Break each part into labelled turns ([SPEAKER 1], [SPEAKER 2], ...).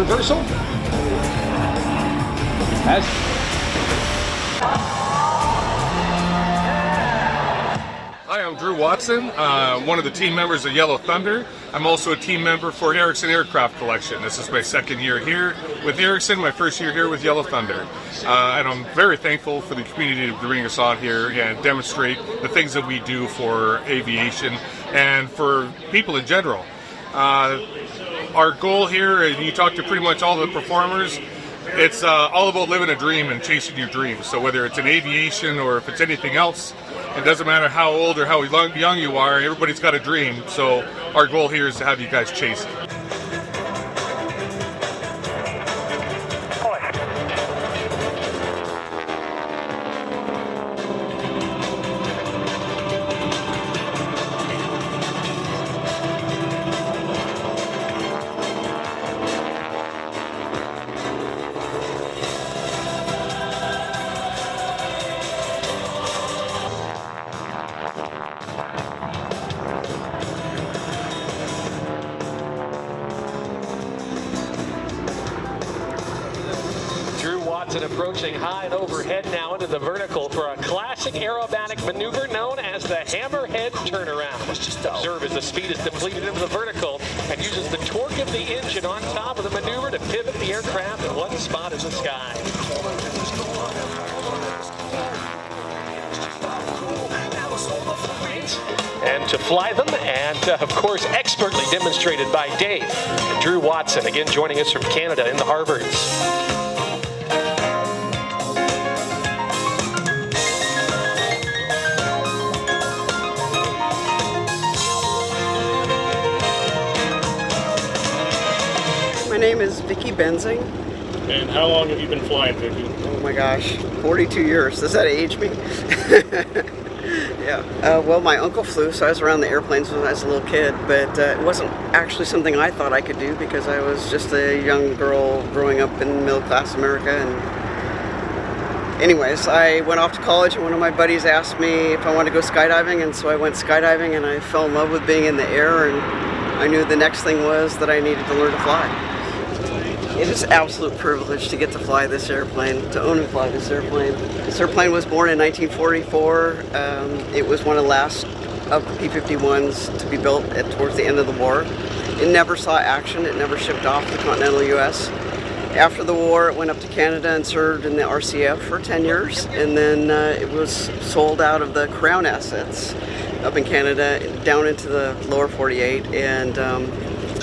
[SPEAKER 1] reversal. As
[SPEAKER 2] Hi, I'm Drew Watson, one of the team members of Yellow Thunder. I'm also a team member for Erickson Aircraft Collection. This is my second year here with Erickson, my first year here with Yellow Thunder. And I'm very thankful for the community to bring us on here and demonstrate the things that we do for aviation and for people in general. Our goal here, and you talk to pretty much all the performers, it's all about living a dream and chasing your dreams. So whether it's in aviation or if it's anything else, it doesn't matter how old or how young you are, everybody's got a dream. So our goal here is to have you guys chase it.
[SPEAKER 3] And approaching high and overhead now into the vertical for a classic aerobatic maneuver known as the hammerhead turnaround. Observe as the speed is depleted into the vertical and uses the torque of the engine on top of the maneuver to pivot the aircraft in one spot in the sky. And to fly them, and of course expertly demonstrated by Dave and Drew Watson, again joining us from Canada in the Harvards.
[SPEAKER 4] My name is Vicky Benzing.
[SPEAKER 5] And how long have you been flying, Vicky?
[SPEAKER 4] Oh my gosh, 42 years. Does that age me? Yeah. Well, my uncle flew, so I was around the airplanes when I was a little kid, but it wasn't actually something I thought I could do because I was just a young girl growing up in middle-class America. And anyways, I went off to college, and one of my buddies asked me if I wanted to go skydiving, and so I went skydiving, and I fell in love with being in the air, and I knew the next thing was that I needed to learn to fly. It is an absolute privilege to get to fly this airplane, to own and fly this airplane. This airplane was born in 1944. It was one of the last of the P-51s to be built towards the end of the war. It never saw action. It never shipped off the continental U.S. After the war, it went up to Canada and served in the RCF for 10 years, and then it was sold out of the Crown assets up in Canada down into the lower 48, and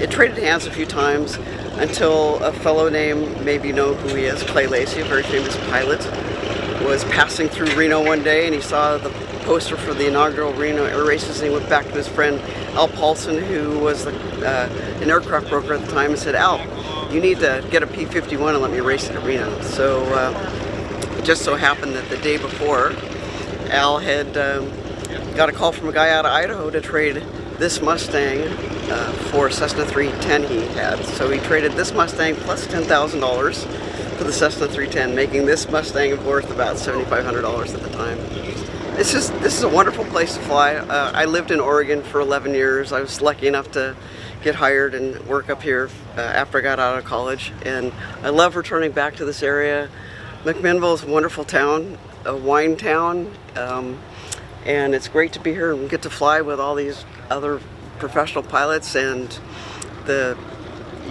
[SPEAKER 4] it traded hands a few times until a fellow named, maybe you know who he is, Clay Lacey, a very famous pilot, was passing through Reno one day and he saw the poster for the inaugural Reno air races, and he went back to his friend Al Paulson, who was an aircraft broker at the time, and said, Al, you need to get a P-51 and let me race it at Reno. So it just so happened that the day before, Al had got a call from a guy out of Idaho to trade this Mustang for a Cessna 310 he had. So he traded this Mustang plus $10,000 for the Cessna 310, making this Mustang worth about $7,500 at the time. This is a wonderful place to fly. I lived in Oregon for 11 years. I was lucky enough to get hired and work up here after I got out of college, and I love returning back to this area. McMinnville is a wonderful town, a wine town, and it's great to be here and get to fly with all these other professional pilots and the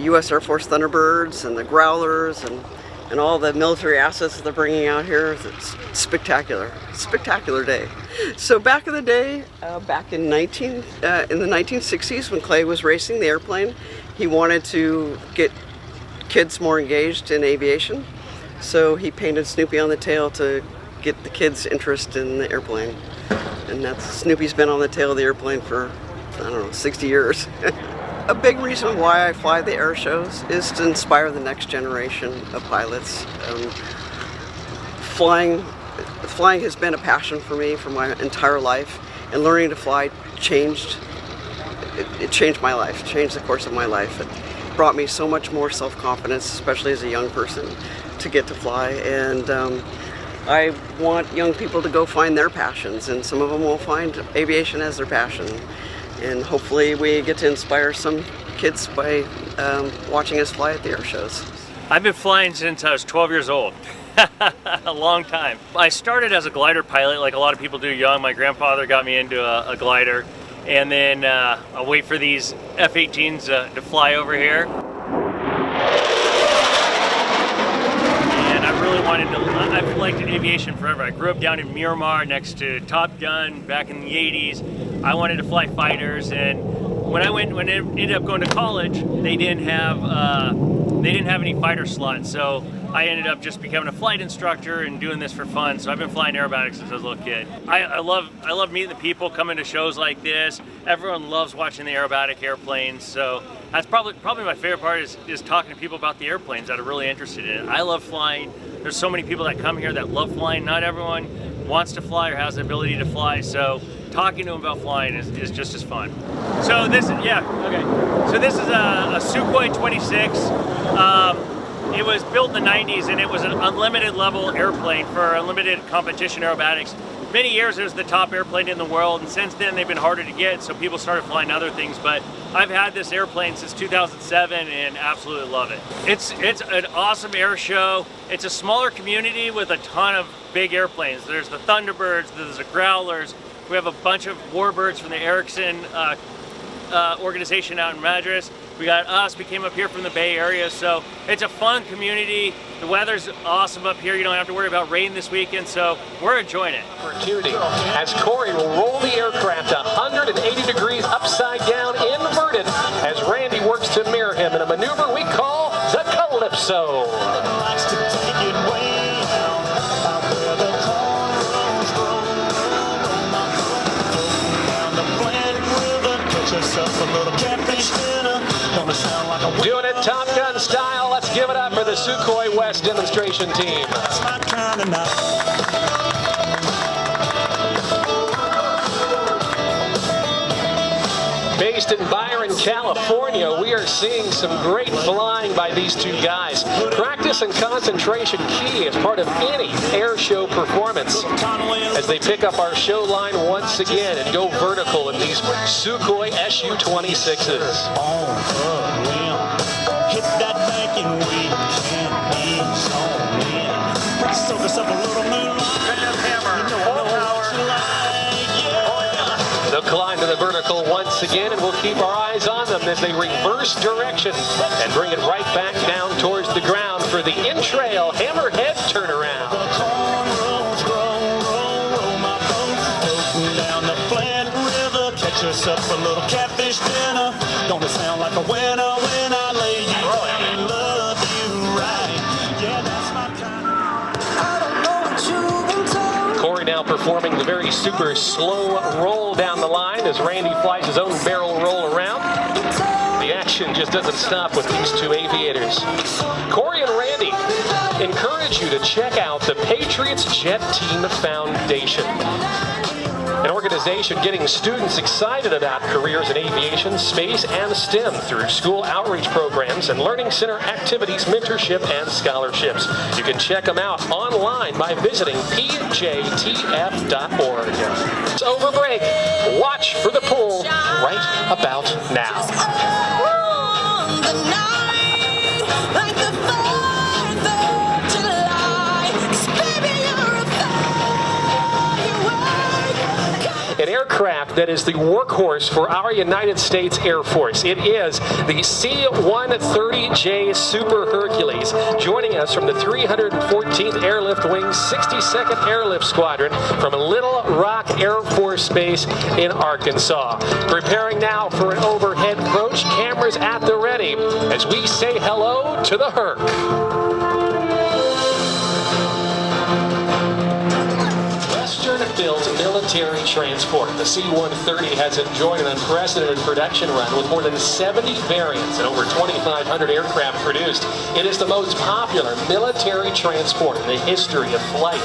[SPEAKER 4] U.S. Air Force Thunderbirds and the Growlers and all the military assets that they're bringing out here. It's spectacular. Spectacular day. So back in the day, back in the 1960s, when Clay was racing the airplane, he wanted to get kids more engaged in aviation. So he painted Snoopy on the tail to get the kids' interest in the airplane. And that's Snoopy's been on the tail of the airplane for, I don't know, 60 years. A big reason why I fly the air shows is to inspire the next generation of pilots. Flying has been a passion for me for my entire life, and learning to fly changed my life, changed the course of my life. It brought me so much more self-confidence, especially as a young person, to get to fly. And I want young people to go find their passions, and some of them will find aviation as their passion. And hopefully we get to inspire some kids by watching us fly at the air shows.
[SPEAKER 1] I've been flying since I was 12 years old. A long time. I started as a glider pilot like a lot of people do young. My grandfather got me into a glider, and then I wait for these F-18s to fly over here. And I really wanted to, I've liked aviation forever. I grew up down in Miramar next to Top Gun back in the 80s. I wanted to fly fighters, and when I ended up going to college, they didn't have any fighter slots, so I ended up just becoming a flight instructor and doing this for fun. So I've been flying aerobatics since I was a little kid. I love meeting the people, coming to shows like this. Everyone loves watching the aerobatic airplanes. So that's probably my favorite part is talking to people about the airplanes that are really interested in it. I love flying. There's so many people that come here that love flying. Not everyone wants to fly or has the ability to fly. So talking to them about flying is just as fun. So this is a Sukhoi 26. It was built in the 90s, and it was an unlimited level airplane for unlimited competition aerobatics. Many years it was the top airplane in the world, and since then they've been harder to get, so people started flying other things. But I've had this airplane since 2007 and absolutely love it. It's an awesome air show. It's a smaller community with a ton of big airplanes. There's the Thunderbirds, there's the Growlers. We have a bunch of warbirds from the Erickson organization out in Madras. We got us, we came up here from the Bay Area, so it's a fun community. The weather's awesome up here. You don't have to worry about rain this weekend, so we're enjoying it.
[SPEAKER 3] Opportunity as Cory will roll the aircraft 180 degrees upside down, inverted, as Randy works to mirror him in a maneuver we call the Calypso. Doing it Top Gun style. Let's give it up for the Sukhoi West demonstration team. Based in Byron, California, we are seeing some great flying by these two guys. Practice and concentration key as part of any air show performance as they pick up our show line once again and go vertical in these Sukhoi Su-26s.
[SPEAKER 6] Hit that banking weekend, soak us up a little moonlight.
[SPEAKER 3] They'll climb to the vertical once again, and we'll keep our eyes on them as they reverse direction and bring it right back down towards the ground for the in-trail hammerhead turnaround.
[SPEAKER 6] Down the flat river, catch us up a little catfish dinner. Gonna sound like a winner when I lay you down and love you right. Yeah, that's my kind. I don't know what you've been told.
[SPEAKER 3] Cory now performing the very super slow roll down the line as Randy flies his own barrel roll around. The action just doesn't stop with these two aviators. Cory and Randy encourage you to check out the Patriots Jet Team Foundation, an organization getting students excited about careers in aviation, space, and STEM through school outreach programs and learning center activities, mentorship, and scholarships. You can check them out online by visiting pjtf.org. It's over break. Watch for the pool right about now. An aircraft that is the workhorse for our United States Air Force. It is the C-130J Super Hercules, joining us from the 314th Airlift Wing's 62nd Airlift Squadron from Little Rock Air Force Base in Arkansas. Preparing now for an overhead approach, cameras at the ready as we say hello to the Herc. Built military transport. The C-130 has enjoyed an unprecedented production run with more than 70 variants and over 2,500 aircraft produced. It is the most popular military transport in the history of flight.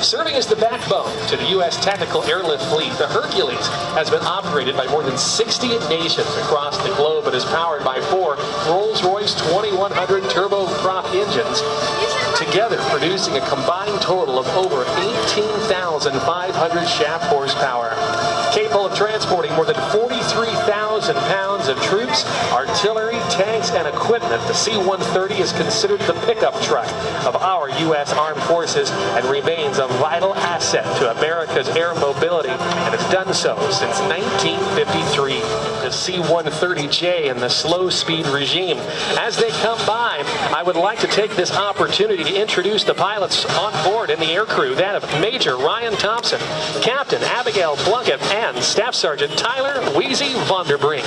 [SPEAKER 3] Serving as the backbone to the U.S. Tactical Airlift Fleet, the Hercules has been operated by more than 60 nations across the globe and is powered by 4 Rolls-Royce 2100 turboprop turboprop engines, together producing a combined total of over 18,500 shaft horsepower. Capable of transporting more than 43,000 pounds of troops, artillery, tanks, and equipment, the C-130 is considered the pickup truck of our U.S. Armed Forces and remains a vital asset to America's air mobility, and has done so since 1953. The C-130J in the slow-speed regime. As they come by, I would like to take this opportunity to introduce the pilots on board in the air crew, that of Major Ryan Thompson, Captain Abigail Plunkett, and Staff Sergeant Tyler Wheezy Vonderbrink.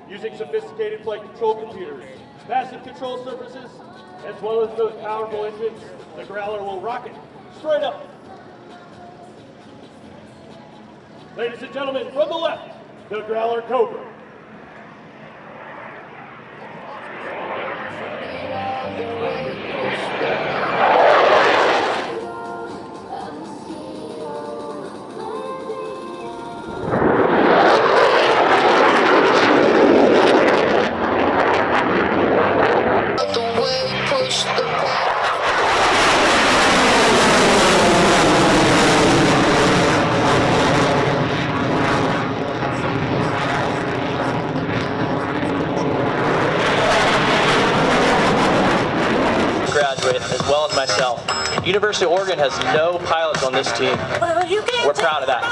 [SPEAKER 5] Using sophisticated flight control computers, passive control surfaces, as well as those powerful engines, the Growler will rocket straight up. Ladies and gentlemen, from the left, the Growler Cobra.
[SPEAKER 7] As well as myself. University of Oregon has no pilots on this team. We're proud of that.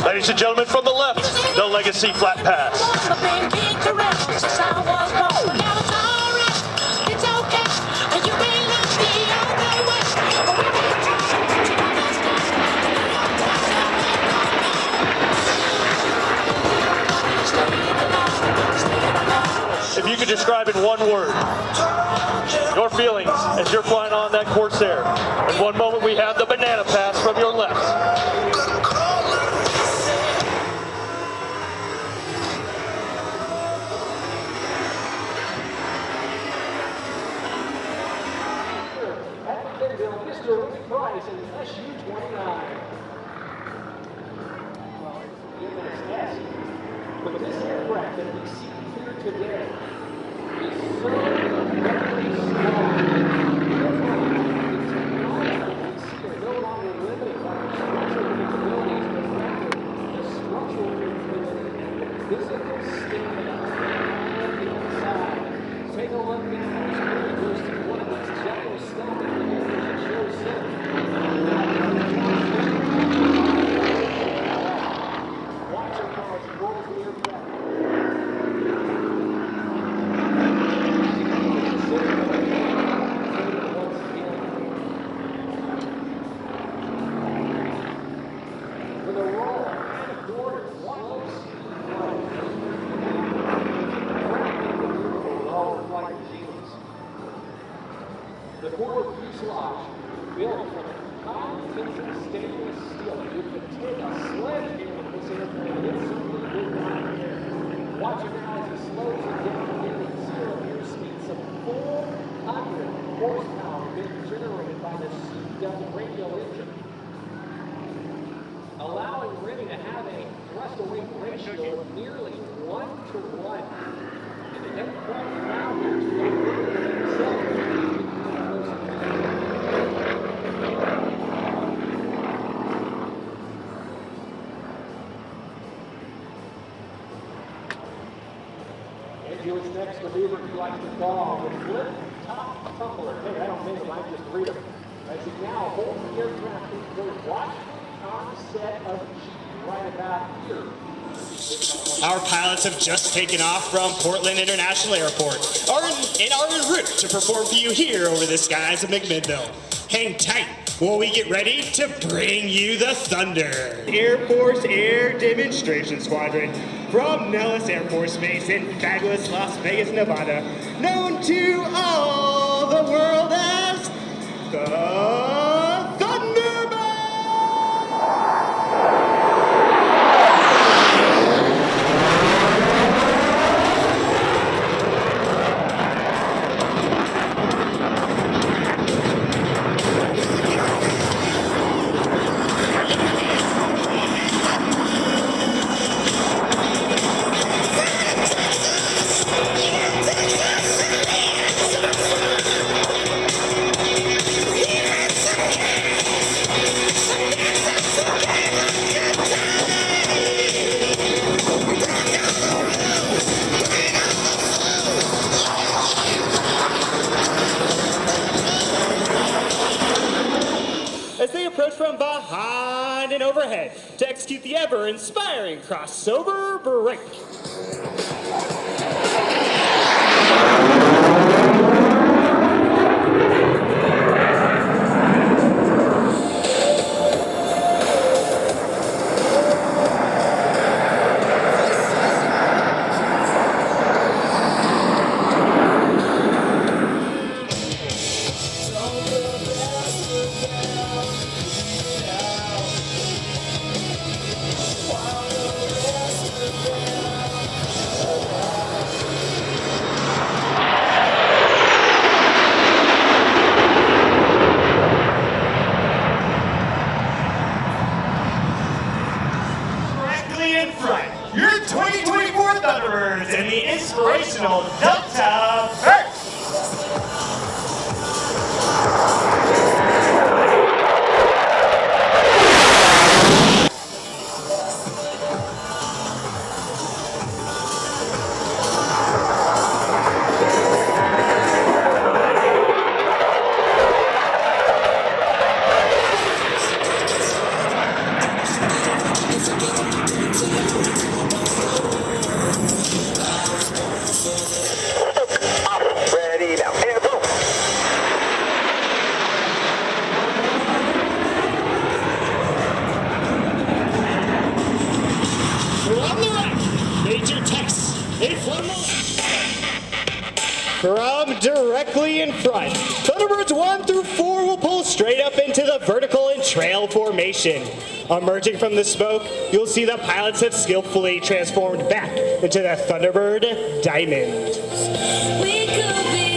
[SPEAKER 5] Ladies and gentlemen, from the left, the Legacy Flat Pass. If you could describe in one word your feelings as you're flying on that Corsair. In one moment we have the banana pass from your left.
[SPEAKER 3] Mr. Rick Price in the SU-29. Well, it's S. But this aircraft that we see here today is so incredibly small. We see are no longer limited by the structural capabilities, but rather the structural capability and the physical stamina on the inside. Take a look now. This really goes to one of these gyroscopic maneuvers that shows up. Watch how it rolls the aircraft. With a roll and quarter, slow flight regimes. The forward fuselage built from high-tension stainless steel. You could take a sledgehammer with this airplane and it simply would not care. Watch it now as he slows it down here at 0 airspeed. Some 400 horsepower being generated by the C-double radial engine, allowing Rennie to have a thrust-to-weight ratio of nearly 1-to-1. And the aircraft now here to himself. Into its next maneuver, he likes to call the flip top tumbler. Hey, I don't mean it, I just read it. As he now holds the aircraft in the watch onset of G right about here.
[SPEAKER 8] Our pilots have just taken off from Portland International Airport and are en route to perform for you here over the skies of McMinnville. Hang tight while we get ready to bring you the Thunder. Air Force Air Demonstration Squadron from Nellis Air Force Base in fabulous Las Vegas, Nevada, known to all the world as the behind and overhead to execute the ever-inspiring crossover break.
[SPEAKER 6] Your 2024 Thunderbirds and the inspirational Delta First. From directly in front, Thunderbirds 1 through 4 will pull straight up into the vertical and trail formation. Emerging from the smoke, you'll see the pilots have skillfully transformed back into the Thunderbird Diamond.
[SPEAKER 9] We could be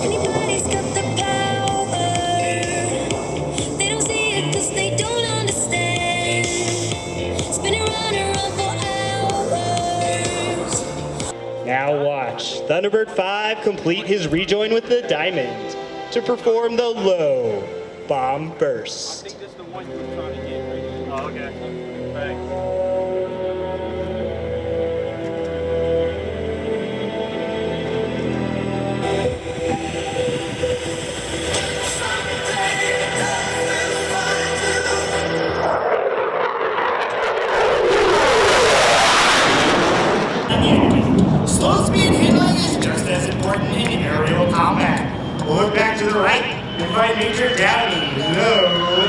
[SPEAKER 9] anybody's got the power. They don't see it 'cause they don't understand. Spinning round and round for hours.
[SPEAKER 8] Now watch Thunderbird 5 complete his rejoin with the Diamond to perform the low bomb burst.
[SPEAKER 1] Oh, okay. Thanks.
[SPEAKER 6] Slow speed handling is just as important in aerial combat. We'll look back to the right and find Major Downey low